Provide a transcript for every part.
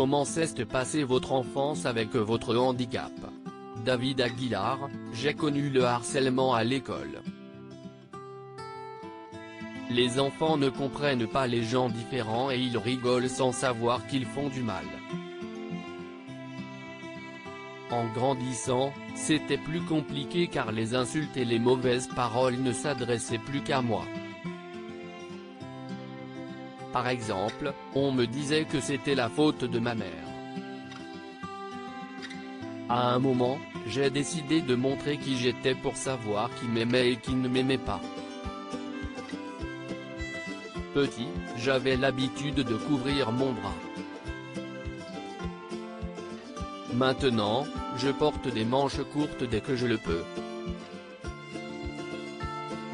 Comment s'est passée votre enfance avec votre handicap? David Aguilar, j'ai connu le harcèlement à l'école. Les enfants ne comprennent pas les gens différents et ils rigolent sans savoir qu'ils font du mal. En grandissant, c'était plus compliqué car les insultes et les mauvaises paroles ne s'adressaient plus qu'à moi. Par exemple, on me disait que c'était la faute de ma mère. À un moment, j'ai décidé de montrer qui j'étais pour savoir qui m'aimait et qui ne m'aimait pas. Petit, j'avais l'habitude de couvrir mon bras. Maintenant, je porte des manches courtes dès que je le peux.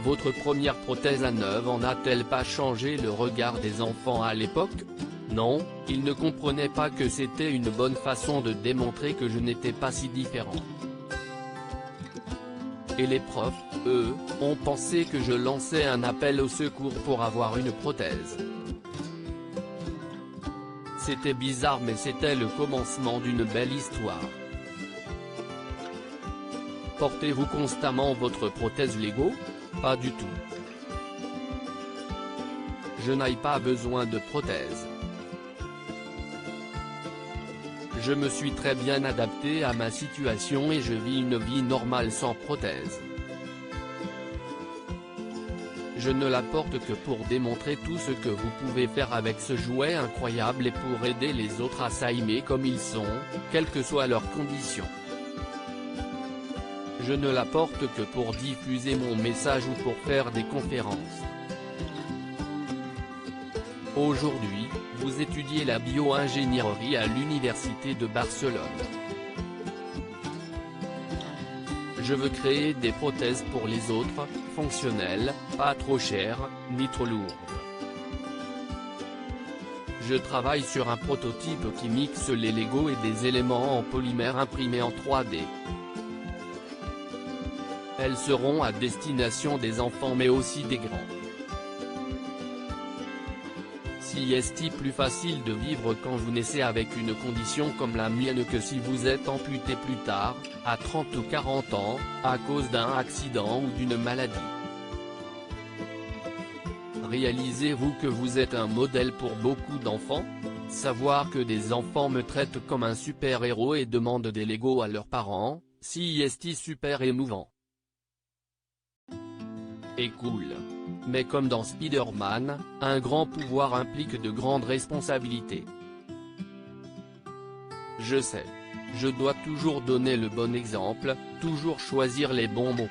Votre première prothèse à 9 ans n'a-t-elle pas changé le regard des enfants à l'époque? Non, ils ne comprenaient pas que c'était une bonne façon de démontrer que je n'étais pas si différent. Et les profs, eux, ont pensé que je lançais un appel au secours pour avoir une prothèse. C'était bizarre mais c'était le commencement d'une belle histoire. Portez-vous constamment votre prothèse Lego? Pas du tout. Je n'ai pas besoin de prothèse. Je me suis très bien adapté à ma situation et je vis une vie normale sans prothèse. Je ne la porte que pour démontrer tout ce que vous pouvez faire avec ce jouet incroyable et pour aider les autres à s'aimer comme ils sont, quelles que soient leurs conditions. Je ne la porte que pour diffuser mon message ou pour faire des conférences. Aujourd'hui, vous étudiez la bio-ingénierie à l'Université de Barcelone. Je veux créer des prothèses pour les autres, fonctionnelles, pas trop chères, ni trop lourdes. Je travaille sur un prototype qui mixe les Lego et des éléments en polymère imprimés en 3D. Elles seront à destination des enfants mais aussi des grands. Si est-il plus facile de vivre quand vous naissez avec une condition comme la mienne que si vous êtes amputé plus tard, à 30 ou 40 ans, à cause d'un accident ou d'une maladie? Réalisez-vous que vous êtes un modèle pour beaucoup d'enfants? Savoir que des enfants me traitent comme un super-héros et demandent des Lego à leurs parents, si est-il super émouvant. Et cool. Mais comme dans Spider-Man, un grand pouvoir implique de grandes responsabilités. Je sais. Je dois toujours donner le bon exemple, toujours choisir les bons mots.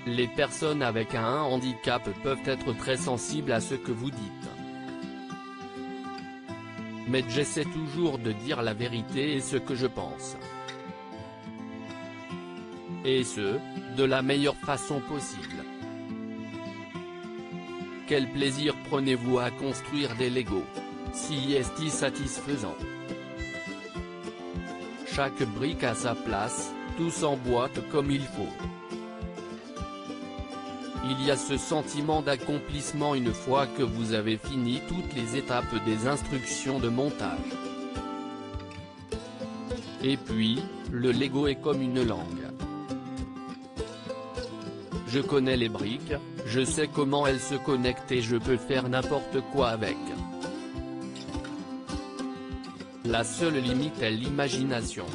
Les personnes avec un handicap peuvent être très sensibles à ce que vous dites. Mais j'essaie toujours de dire la vérité et ce que je pense. Et ce, de la meilleure façon possible. Quel plaisir prenez-vous à construire des Lego? Si est-il satisfaisant? Chaque brique a sa place, tout s'emboîte comme il faut. Il y a ce sentiment d'accomplissement une fois que vous avez fini toutes les étapes des instructions de montage. Et puis, le Lego est comme une langue. Je connais les briques, je sais comment elles se connectent et je peux faire n'importe quoi avec. La seule limite est l'imagination.